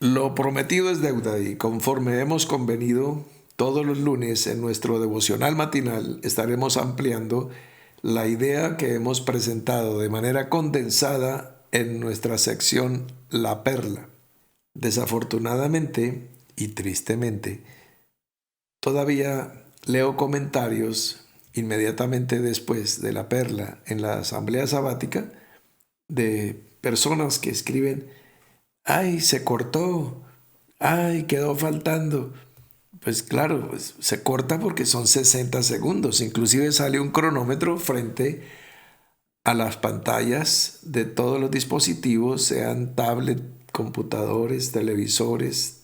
Lo prometido es deuda y conforme hemos convenido, todos los lunes en nuestro devocional matinal estaremos ampliando la idea que hemos presentado de manera condensada en nuestra sección La Perla. Desafortunadamente y tristemente, todavía leo comentarios inmediatamente después de La Perla en la asamblea sabática de personas que escriben: ay, se cortó, ay, quedó faltando. Pues claro, pues, se corta porque son 60 segundos. Inclusive sale un cronómetro frente a las pantallas de todos los dispositivos, sean tablet, computadores, televisores,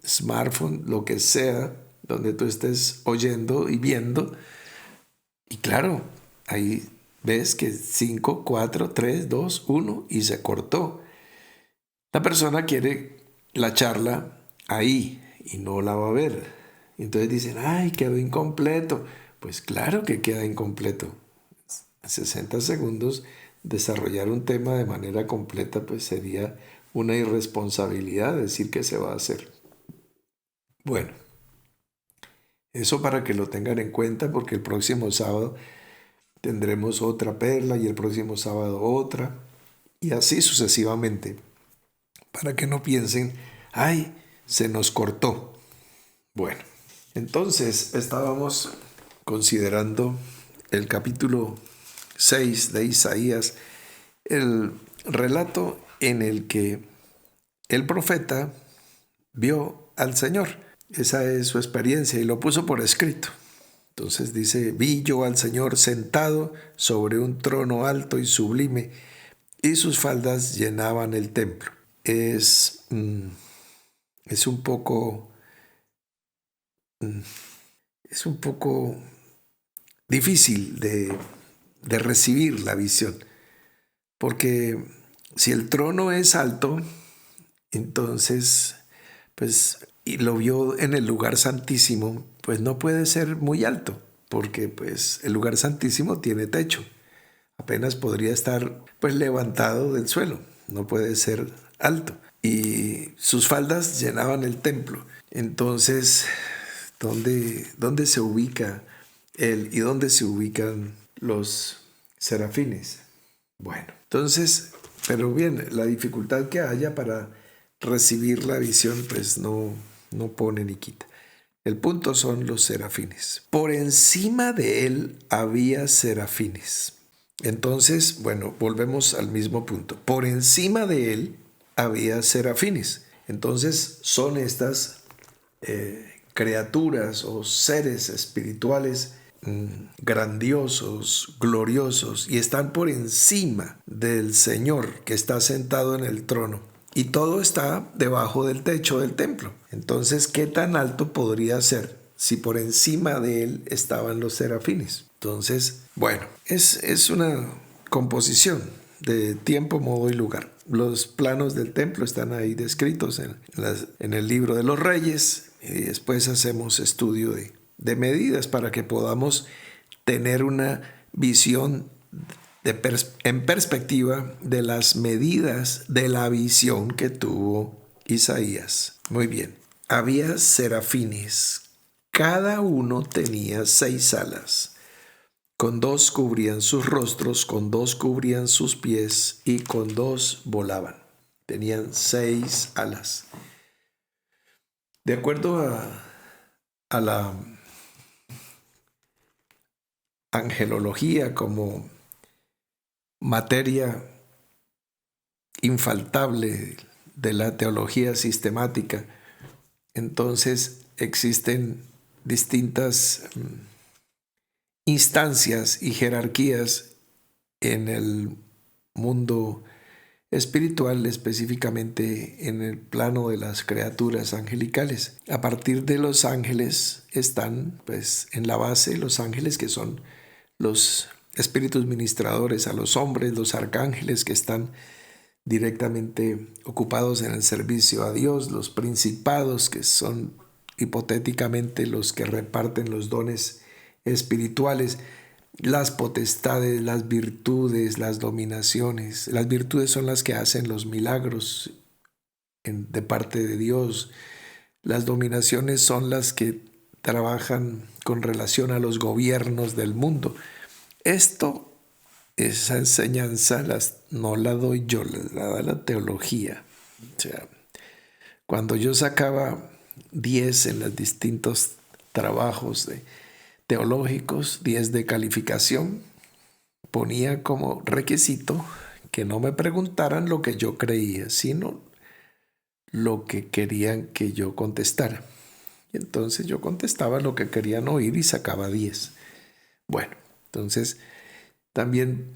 smartphone, lo que sea, donde tú estés oyendo y viendo. Y claro, ahí ves que 5, 4, 3, 2, 1 y se cortó. La persona quiere la charla ahí y no la va a ver. Entonces dicen: ay, quedó incompleto. Pues claro que queda incompleto. En 60 segundos desarrollar un tema de manera completa pues sería una irresponsabilidad decir que se va a hacer. Bueno, eso para que lo tengan en cuenta, porque el próximo sábado tendremos otra perla y el próximo sábado otra y así sucesivamente, para que no piensen: ay, se nos cortó. Bueno, entonces estábamos considerando el capítulo 6 de Isaías, el relato en el que el profeta vio al Señor. Esa es su experiencia y lo puso por escrito. Entonces dice: vi yo al Señor sentado sobre un trono alto y sublime, y sus faldas llenaban el templo. Es un poco, es un poco difícil de recibir la visión, porque si el trono es alto, entonces, pues, y lo vio en el lugar santísimo, pues no puede ser muy alto, porque pues el lugar santísimo tiene techo. Apenas podría estar pues levantado del suelo, no puede ser alto. Y sus faldas llenaban el templo. Entonces, ¿dónde se ubica él y dónde se ubican los serafines? Bueno, entonces, pero bien, la dificultad que haya para recibir la visión, pues no pone ni quita. El punto son los serafines. Por encima de él había serafines. Entonces, bueno, volvemos al mismo punto. Por encima de él había serafines. Entonces, son estas criaturas o seres espirituales grandiosos, gloriosos, y están por encima del Señor que está sentado en el trono. Y todo está debajo del techo del templo. Entonces, ¿qué tan alto podría ser si por encima de él estaban los serafines? Entonces, bueno, es una composición de tiempo, modo y lugar. Los planos del templo están ahí descritos en el libro de los Reyes, y después hacemos estudio de medidas para que podamos tener una visión en perspectiva de las medidas de la visión que tuvo Isaías. Muy bien. Había serafines. Cada uno tenía 6 alas. Con 2 cubrían sus rostros, con 2 cubrían sus pies y con 2 volaban. Tenían 6 alas. De acuerdo a la angelología como materia infaltable de la teología sistemática, entonces existen distintas instancias y jerarquías en el mundo espiritual, específicamente en el plano de las criaturas angelicales. A partir de los ángeles están, pues, en la base los ángeles, que son los espíritus ministradores a los hombres, los arcángeles que están directamente ocupados en el servicio a Dios, los principados que son hipotéticamente los que reparten los dones espirituales, las potestades, las virtudes, las dominaciones. Las virtudes son las que hacen los milagros de parte de Dios. Las dominaciones son las que trabajan con relación a los gobiernos del mundo. Esa enseñanza no la doy yo, la da la teología. O sea, cuando yo sacaba 10 en los distintos trabajos teológicos, 10 de calificación, ponía como requisito que no me preguntaran lo que yo creía, sino lo que querían que yo contestara. Y entonces yo contestaba lo que querían oír y sacaba 10. Bueno, entonces también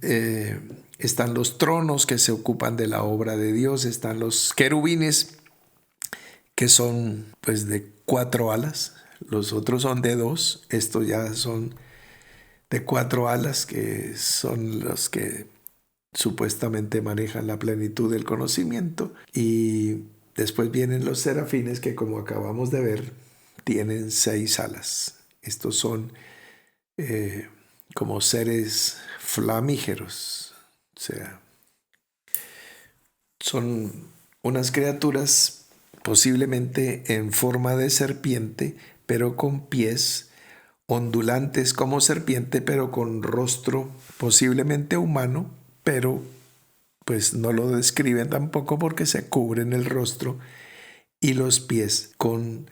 están los tronos que se ocupan de la obra de Dios, están los querubines que son pues de 4 alas, los otros son de 2, estos ya son de 4 alas, que son los que supuestamente manejan la plenitud del conocimiento. Y después vienen los serafines que, como acabamos de ver, tienen 6 alas. Estos son como seres flamígeros, o sea, son unas criaturas posiblemente en forma de serpiente, pero con pies ondulantes como serpiente, pero con rostro posiblemente humano, pero pues no lo describen tampoco porque se cubren el rostro y los pies con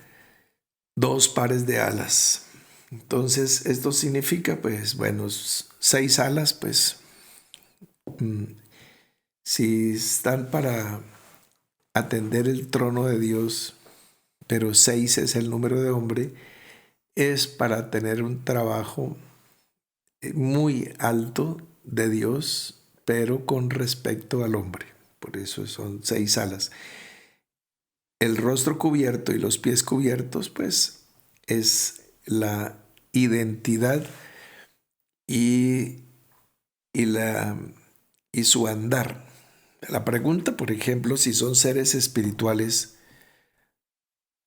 2 pares de alas. Entonces esto significa pues bueno, 6 alas, pues si están para atender el trono de Dios, pero 6 es el número de hombre, es para tener un trabajo muy alto de Dios, pero con respecto al hombre. Por eso son 6 alas. El rostro cubierto y los pies cubiertos, pues, es la identidad y, y su andar. La pregunta, por ejemplo, si son seres espirituales,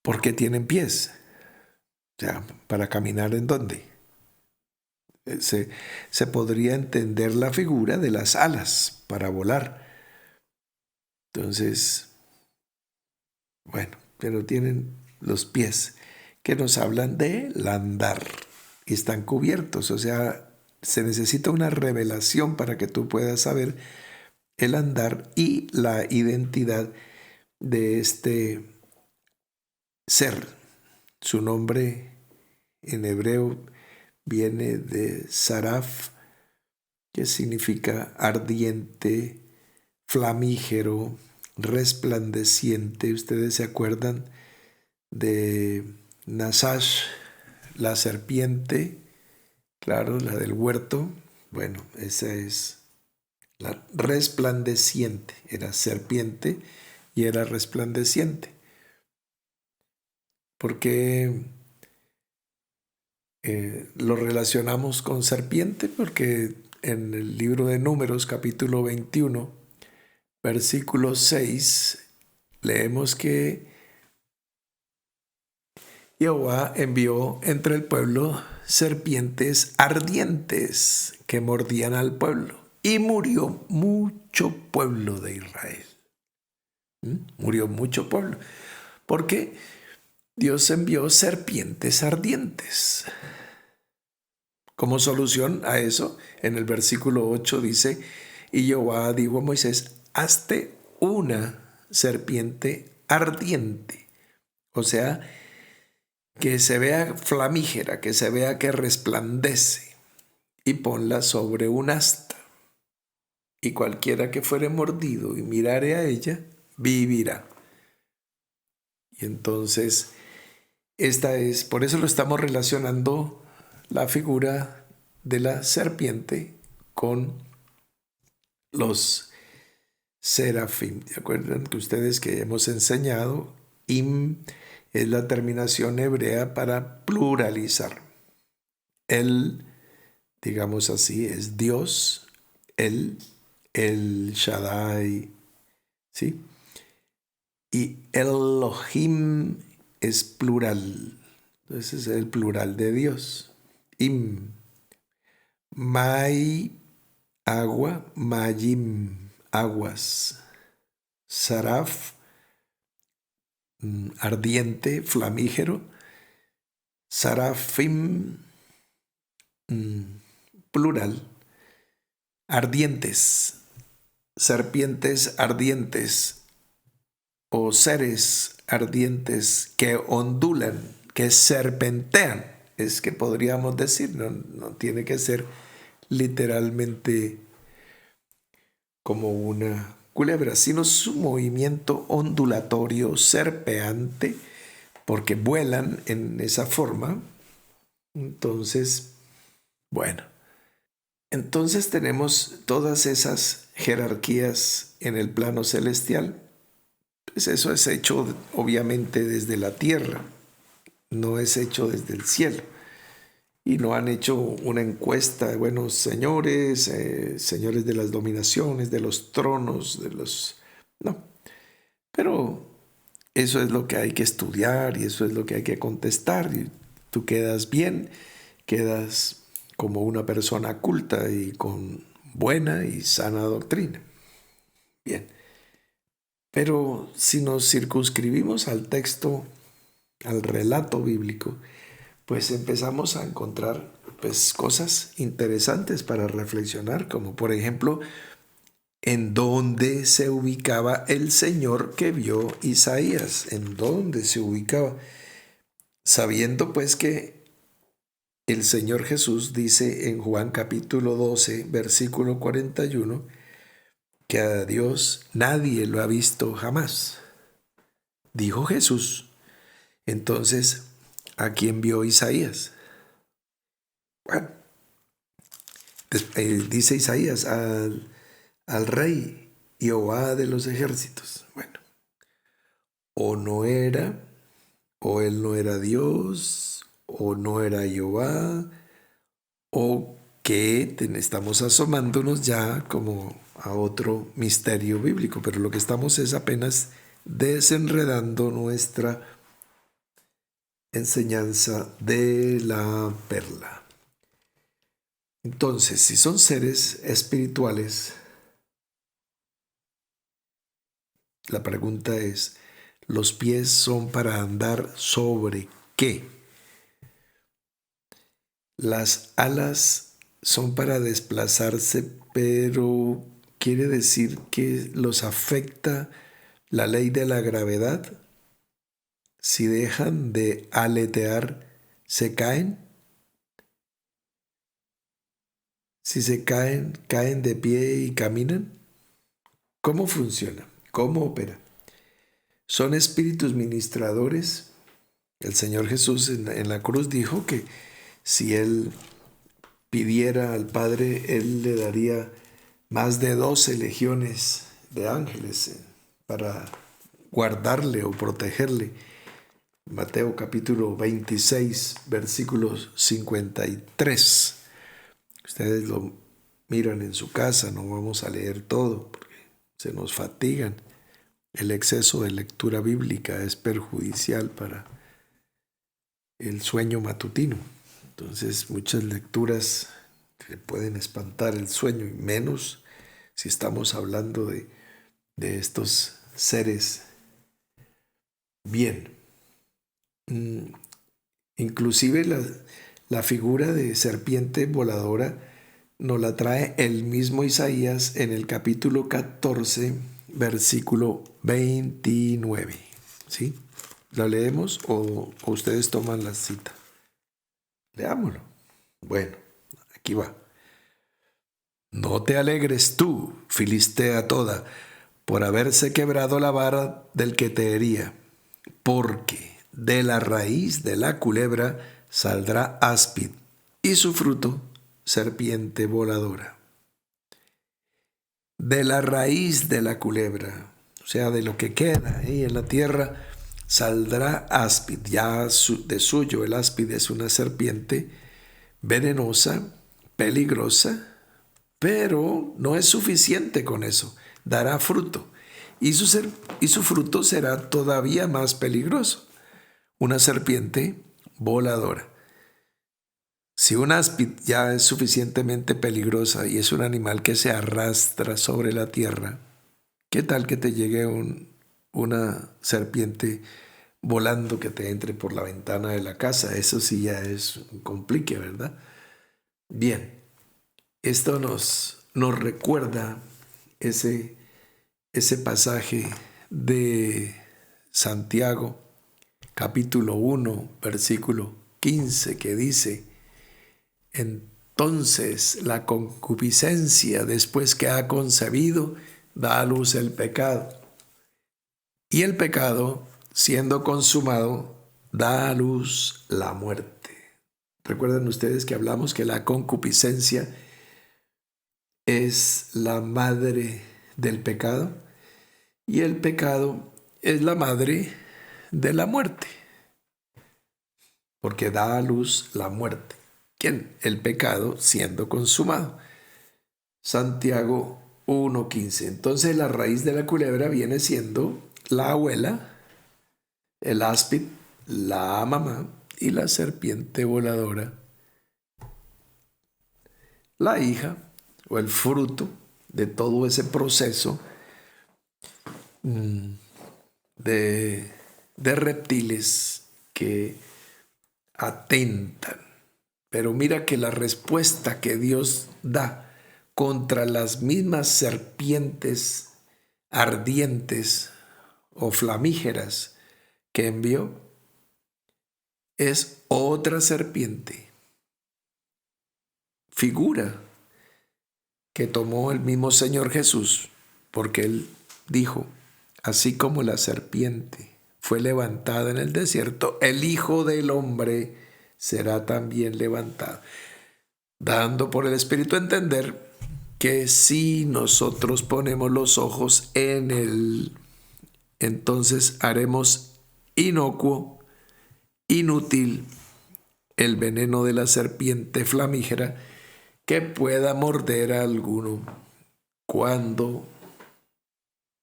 ¿por qué tienen pies? O sea, ¿para caminar en dónde? Se podría entender la figura de las alas para volar. Entonces, bueno, pero tienen los pies que nos hablan del andar y están cubiertos. O sea, se necesita una revelación para que tú puedas saber el andar y la identidad de este ser. Su nombre en hebreo viene de Saraf, que significa ardiente, flamígero, resplandeciente. Ustedes se acuerdan de Nasash, la serpiente, claro, la del huerto. Bueno, esa es la resplandeciente. Era serpiente y era resplandeciente. Porque lo relacionamos con serpiente, porque en el libro de Números, capítulo 21, versículo 6, leemos que Jehová envió entre el pueblo serpientes ardientes que mordían al pueblo, y murió mucho pueblo de Israel. Murió mucho pueblo, porque Dios envió serpientes ardientes. Como solución a eso, en el versículo 8 dice, y Jehová dijo a Moisés, hazte una serpiente ardiente. O sea, que se vea flamígera, que se vea que resplandece, y ponla sobre un asta. Y cualquiera que fuere mordido y mirare a ella, vivirá. Y entonces, por eso lo estamos relacionando la figura de la serpiente con los serafín. ¿Se acuerdan que ustedes que hemos enseñado? Im es la terminación hebrea para pluralizar. El, digamos así, es Dios, el Shaddai, ¿sí? Y Elohim es plural. Entonces es el plural de Dios. Im, Mai, agua, Mayim, aguas. Saraf, ardiente, flamígero, sarafim, plural, ardientes, serpientes ardientes o seres ardientes que ondulan, que serpentean. Es que podríamos decir, no tiene que ser literalmente como una culebra, sino su movimiento ondulatorio, serpeante, porque vuelan en esa forma. Entonces, bueno, entonces tenemos todas esas jerarquías en el plano celestial. Pues eso es hecho obviamente desde la tierra, no es hecho desde el cielo. Y no han hecho una encuesta de buenos señores, señores de las dominaciones, de los tronos, de los... No, pero eso es lo que hay que estudiar y eso es lo que hay que contestar. Y tú quedas bien, quedas como una persona culta y con buena y sana doctrina. Bien, pero si nos circunscribimos al texto, al relato bíblico, pues empezamos a encontrar pues cosas interesantes para reflexionar, como por ejemplo, en dónde se ubicaba el Señor que vio Isaías, en dónde se ubicaba, sabiendo pues que el Señor Jesús dice en Juan capítulo 12, versículo 41, que a Dios nadie lo ha visto jamás. Dijo Jesús. Entonces, ¿a quién vio Isaías? Bueno, dice Isaías al rey Jehová de los ejércitos. Bueno, o no era, o él no era Dios, o no era Jehová, o que estamos asomándonos ya como a otro misterio bíblico, pero lo que estamos es apenas desenredando nuestra enseñanza de la perla. Entonces, si son seres espirituales, la pregunta es, ¿los pies son para andar sobre qué? Las alas son para desplazarse, pero ¿quiere decir que los afecta la ley de la gravedad? Si dejan de aletear, ¿se caen? Si se caen, ¿caen de pie y caminan? ¿Cómo funciona? ¿Cómo opera? ¿Son espíritus ministradores? El Señor Jesús en la cruz dijo que si Él pidiera al Padre, Él le daría más de 12 legiones de ángeles para guardarle o protegerle. Mateo capítulo 26, versículos 53. Ustedes lo miran en su casa, no vamos a leer todo porque se nos fatigan. El exceso de lectura bíblica es perjudicial para el sueño matutino. Entonces muchas lecturas que pueden espantar el sueño, y menos si estamos hablando de estos seres. Bien, inclusive la figura de serpiente voladora nos la trae el mismo Isaías en el capítulo 14, versículo 29. ¿Sí? ¿La leemos o ustedes toman la cita? Leámoslo. Bueno, aquí va. No te alegres tú, Filistea toda, por haberse quebrado la vara del que te hería, porque de la raíz de la culebra saldrá áspid, y su fruto serpiente voladora. De la raíz de la culebra, o sea, de lo que queda ahí en la tierra, saldrá áspid. Ya de suyo el áspid es una serpiente venenosa, peligrosa, pero no es suficiente con eso. Dará fruto y su fruto será todavía más peligroso. Una serpiente voladora. Si un áspid ya es suficientemente peligrosa y es un animal que se arrastra sobre la tierra, ¿qué tal que te llegue una serpiente volando que te entre por la ventana de la casa. Eso sí ya es un complique, ¿verdad? Bien, esto nos recuerda ese pasaje de Santiago, capítulo 1, versículo 15, que dice: entonces la concupiscencia, después que ha concebido, da a luz el pecado. Y el pecado, siendo consumado, da a luz la muerte. Recuerden ustedes que hablamos que la concupiscencia es la madre del pecado y el pecado es la madre de la muerte, porque da a luz la muerte. ¿Quién? El pecado siendo consumado. Santiago 1:15. Entonces la raíz de la culebra viene siendo la abuela, el áspid, la mamá y la serpiente voladora, la hija o el fruto de todo ese proceso de, de reptiles que atentan. Pero mira que la respuesta que Dios da contra las mismas serpientes ardientes o flamígeras que envió es otra serpiente, figura que tomó el mismo Señor Jesús, porque Él dijo: así como la serpiente fue levantada en el desierto, el Hijo del Hombre será también levantado, dando por el Espíritu a entender que si nosotros ponemos los ojos en Él, entonces haremos inocuo, inútil, el veneno de la serpiente flamígera que pueda morder a alguno cuando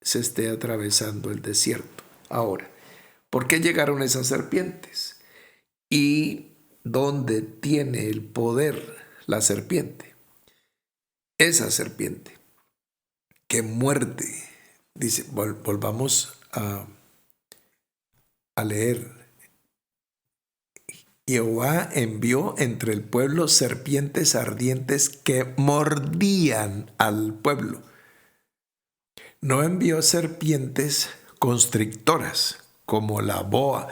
se esté atravesando el desierto. Ahora, ¿por qué llegaron esas serpientes? ¿Y dónde tiene el poder la serpiente? Esa serpiente que muerde, dice, volvamos a leer. Jehová envió entre el pueblo serpientes ardientes que mordían al pueblo. No envió serpientes constrictoras como la boa,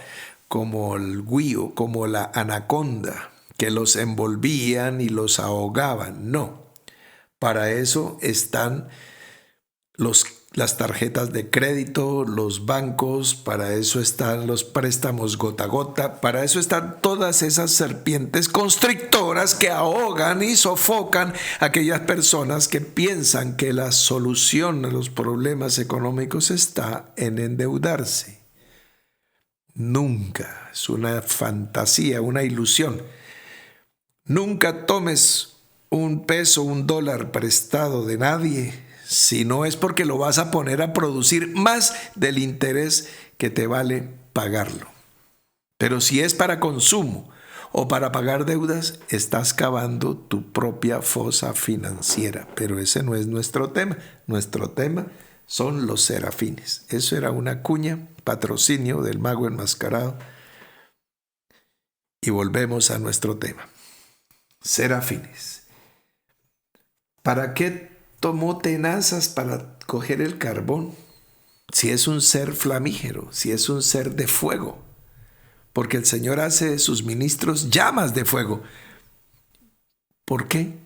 como el güío, como la anaconda, que los envolvían y los ahogaban. No, para eso están las tarjetas de crédito, los bancos, para eso están los préstamos gota a gota, para eso están todas esas serpientes constrictoras que ahogan y sofocan a aquellas personas que piensan que la solución a los problemas económicos está en endeudarse. Nunca, es una fantasía, una ilusión. Nunca tomes un peso, un dólar prestado de nadie, si no es porque lo vas a poner a producir más del interés que te vale pagarlo. Pero si es para consumo o para pagar deudas, estás cavando tu propia fosa financiera. Pero ese no es nuestro tema. Nuestro tema son los serafines. Eso era una cuña, patrocinio del mago enmascarado. Y volvemos a nuestro tema. Serafines. ¿Para qué tomó tenazas para coger el carbón? Si es un ser flamígero, si es un ser de fuego, porque el Señor hace de sus ministros llamas de fuego. ¿Por qué?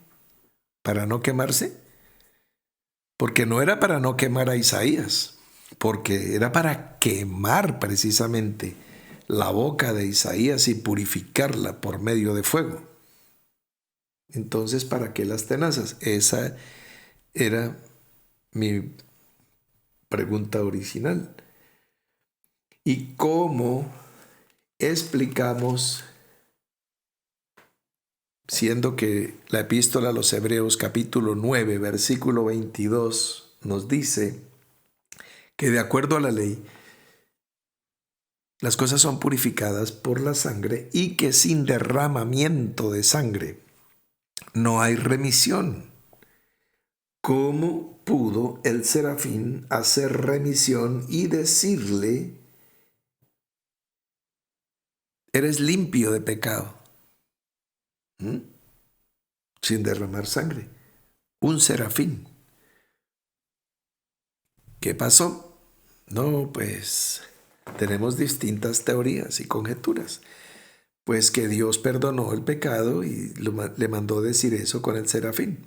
¿Para no quemarse? Porque no era para no quemar a Isaías, porque era para quemar precisamente la boca de Isaías y purificarla por medio de fuego. Entonces, ¿para qué las tenazas? Esa era mi pregunta original. ¿Y cómo explicamos, siendo que la epístola a los Hebreos capítulo 9, versículo 22 nos dice que de acuerdo a la ley, las cosas son purificadas por la sangre y que sin derramamiento de sangre no hay remisión? ¿Cómo pudo el serafín hacer remisión y decirle eres limpio de pecado, ¿m? Sin derramar sangre. Un serafín. ¿Qué pasó? No, pues tenemos distintas teorías y conjeturas. Pues que Dios perdonó el pecado y le mandó decir eso con el serafín.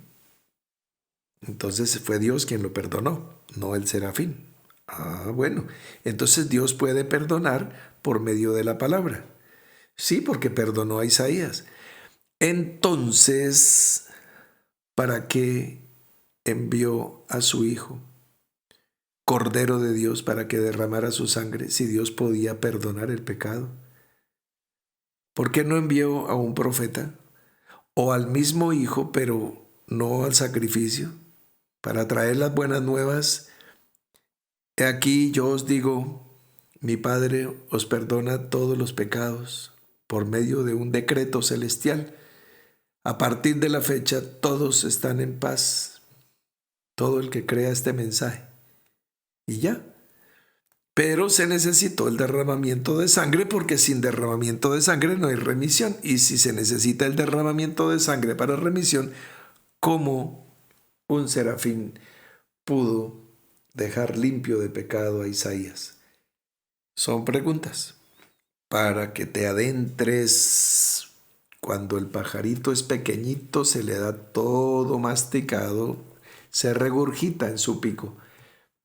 Entonces fue Dios quien lo perdonó, no el serafín. Ah, bueno, entonces Dios puede perdonar por medio de la palabra. Sí, porque perdonó a Isaías. Entonces, ¿para qué envió a su Hijo, Cordero de Dios, para que derramara su sangre si Dios podía perdonar el pecado? ¿Por qué no envió a un profeta o al mismo Hijo, pero no al sacrificio, para traer las buenas nuevas? He aquí yo os digo, mi Padre os perdona todos los pecados por medio de un decreto celestial. A partir de la fecha todos están en paz, todo el que crea este mensaje. Y ya. Pero se necesitó el derramamiento de sangre porque sin derramamiento de sangre no hay remisión. Y si se necesita el derramamiento de sangre para remisión, ¿cómo un serafín pudo dejar limpio de pecado a Isaías? Son preguntas para que te adentres. Cuando el pajarito es pequeñito, se le da todo masticado, se regurgita en su pico.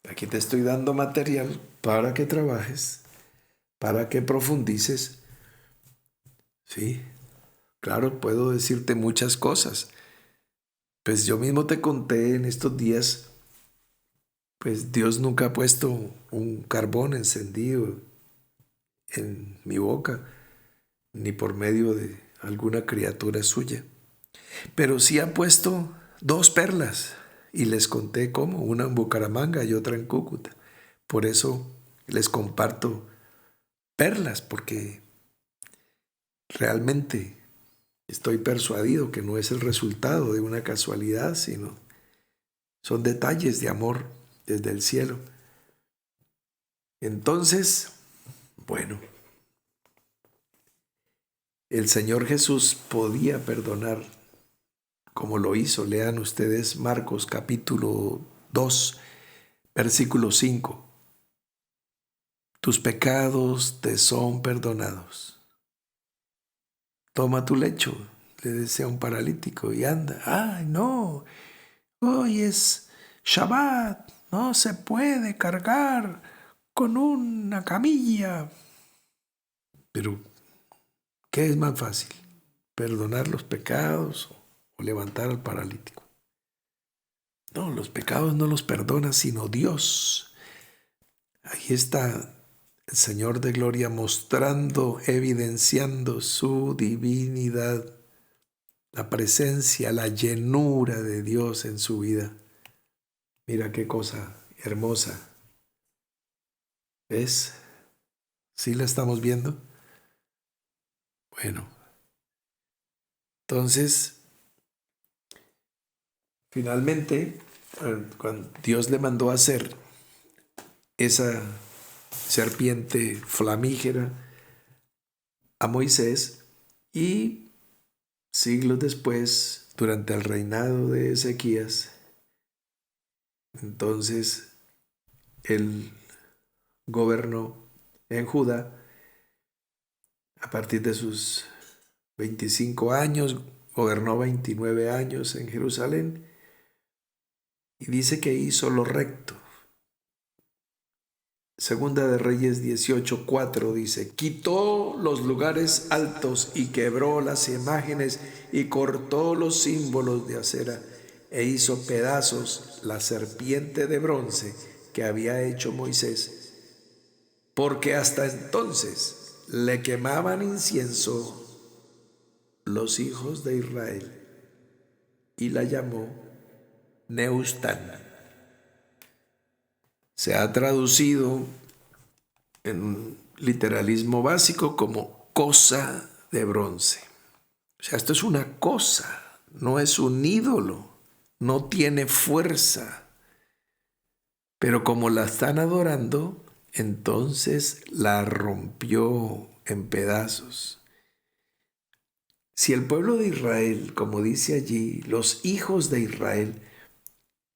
Aquí te estoy dando material para que trabajes, para que profundices. Sí, claro, puedo decirte muchas cosas. Pues yo mismo te conté en estos días, pues Dios nunca ha puesto un carbón encendido en mi boca, ni por medio de alguna criatura suya. Pero sí ha puesto dos perlas y les conté cómo, una en Bucaramanga y otra en Cúcuta. Por eso les comparto perlas, porque realmente estoy persuadido que no es el resultado de una casualidad, sino son detalles de amor desde el cielo. Entonces, bueno, el Señor Jesús podía perdonar como lo hizo. Lean ustedes Marcos capítulo 2, versículo 5. Tus pecados te son perdonados. Toma tu lecho, le decía un paralítico, y anda. Ay, no, hoy es Shabbat, no se puede cargar con una camilla. Pero, ¿qué es más fácil? ¿Perdonar los pecados o levantar al paralítico? No, los pecados no los perdona sino Dios. Ahí está el Señor de gloria mostrando, evidenciando su divinidad, la presencia, la llenura de Dios en su vida. Mira qué cosa hermosa. ¿Ves? ¿Sí la estamos viendo? Bueno, entonces, finalmente, cuando Dios le mandó a hacer esa serpiente flamígera a Moisés, y siglos después, durante el reinado de Ezequías, entonces él gobernó en Judá a partir de sus 25 años, gobernó 29 años en Jerusalén y dice que hizo lo recto. Segunda de Reyes 18:4 dice, quitó los lugares altos y quebró las imágenes y cortó los símbolos de acera e hizo pedazos la serpiente de bronce que había hecho Moisés, porque hasta entonces le quemaban incienso los hijos de Israel, y la llamó Neustán. Se ha traducido en un literalismo básico como cosa de bronce. O sea, esto es una cosa, no es un ídolo, no tiene fuerza. Pero como la están adorando, entonces la rompió en pedazos. Si el pueblo de Israel, como dice allí, los hijos de Israel,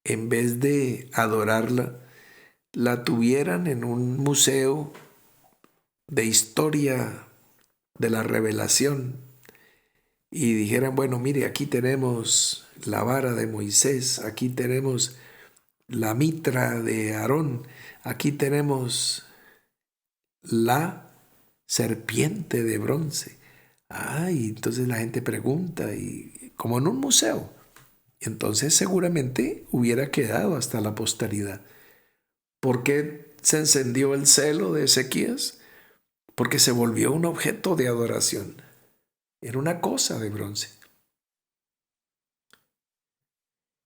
en vez de adorarla, la tuvieran en un museo de historia de la revelación y dijeran, bueno, mire, aquí tenemos la vara de Moisés, aquí tenemos la mitra de Aarón, aquí tenemos la serpiente de bronce. Y entonces la gente pregunta, y como en un museo. Entonces seguramente hubiera quedado hasta la posteridad. ¿Por qué se encendió el celo de Ezequías? Porque se volvió un objeto de adoración. Era una cosa de bronce.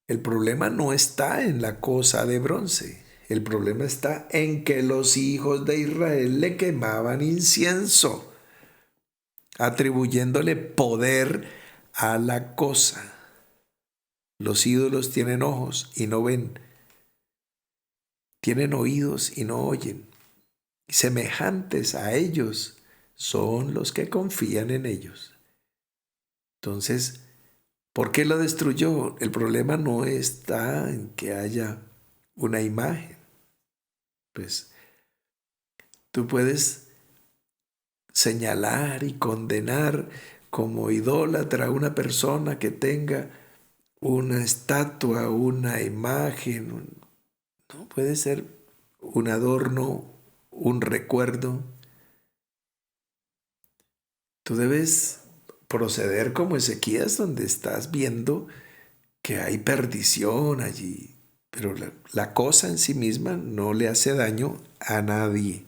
El problema no está en la cosa de bronce. El problema está en que los hijos de Israel le quemaban incienso, atribuyéndole poder a la cosa. Los ídolos tienen ojos y no ven, tienen oídos y no oyen. Semejantes a ellos son los que confían en ellos. Entonces, ¿por qué lo destruyó? El problema no está en que haya una imagen. Pues tú puedes señalar y condenar como idólatra a una persona que tenga una estatua, una imagen, ¿no? Puede ser un adorno, un recuerdo. Tú debes proceder como Ezequías, donde estás viendo que hay perdición allí, pero la cosa en sí misma no le hace daño a nadie.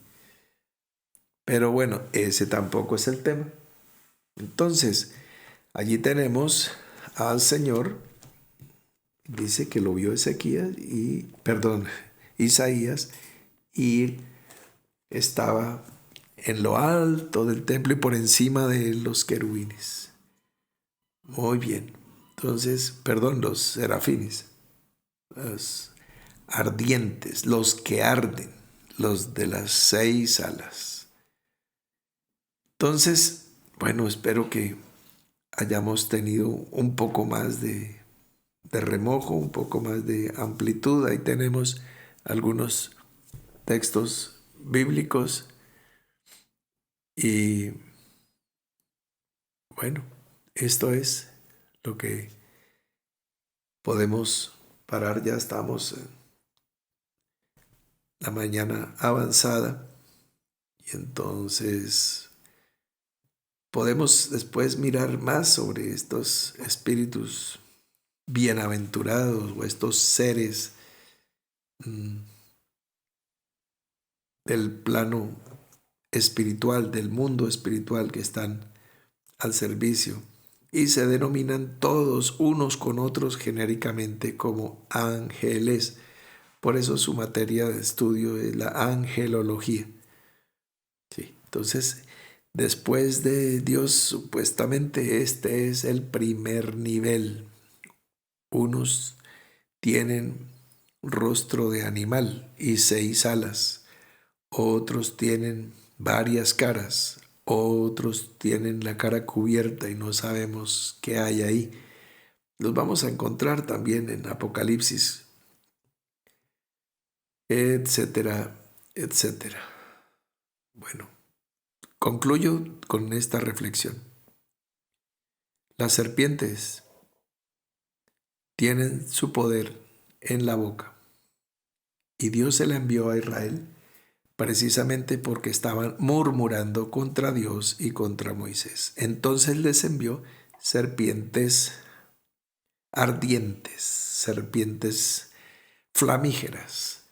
Pero bueno, ese tampoco es el tema. Entonces, allí tenemos al Señor, dice que lo vio Isaías, y estaba en lo alto del templo y por encima de los querubines. Muy bien. Entonces, los serafines, los ardientes, los que arden, los de las 6 alas. Entonces, bueno, espero que hayamos tenido un poco más de remojo, un poco más de amplitud. Ahí tenemos algunos textos bíblicos y bueno, esto es lo que podemos parar. Ya estamos en la mañana avanzada y entonces podemos después mirar más sobre estos espíritus bienaventurados o estos seres del plano espiritual, del mundo espiritual, que están al servicio y se denominan todos unos con otros genéricamente como ángeles. Por eso su materia de estudio es la angelología. Sí, entonces, después de Dios, supuestamente este es el primer nivel. Unos tienen rostro de animal y 6 alas. Otros tienen varias caras. Otros tienen la cara cubierta y no sabemos qué hay ahí. Los vamos a encontrar también en Apocalipsis, etcétera, etcétera. Bueno, concluyo con esta reflexión. Las serpientes tienen su poder en la boca y Dios se la envió a Israel precisamente porque estaban murmurando contra Dios y contra Moisés. Entonces les envió serpientes ardientes, serpientes flamígeras,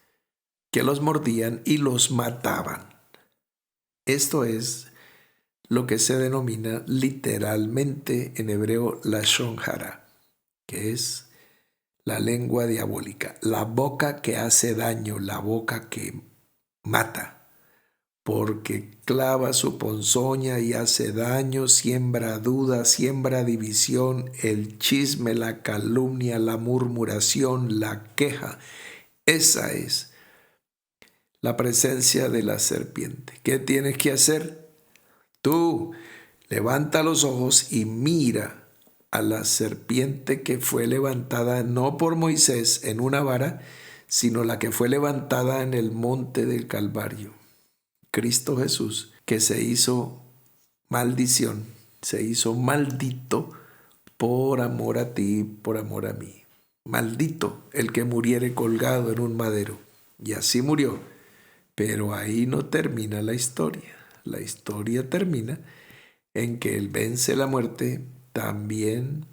que los mordían y los mataban. Esto es lo que se denomina literalmente en hebreo lashon hara, que es la lengua diabólica, la boca que hace daño, la boca que mata, porque clava su ponzoña y hace daño, siembra duda, siembra división, el chisme, la calumnia, la murmuración, la queja. Esa es la presencia de la serpiente. ¿Qué tienes que hacer? Tú levanta los ojos y mira a la serpiente que fue levantada no por Moisés en una vara, sino la que fue levantada en el monte del Calvario. Cristo Jesús, que se hizo maldición, se hizo maldito por amor a ti, por amor a mí. Maldito el que muriere colgado en un madero. Y así murió. Pero ahí no termina la historia. La historia termina en que Él vence la muerte también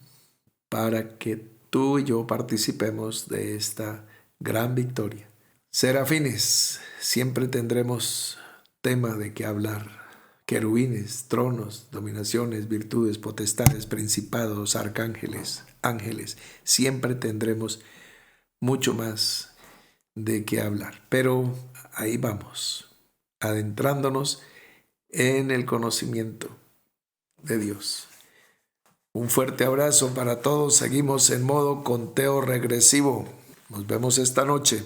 para que tú y yo participemos de esta gran victoria. Serafines, siempre tendremos tema de qué hablar. Querubines, tronos, dominaciones, virtudes, potestades, principados, arcángeles, ángeles. Siempre tendremos mucho más de qué hablar. Pero ahí vamos, adentrándonos en el conocimiento de Dios. Un fuerte abrazo para todos. Seguimos en modo conteo regresivo. Nos vemos esta noche.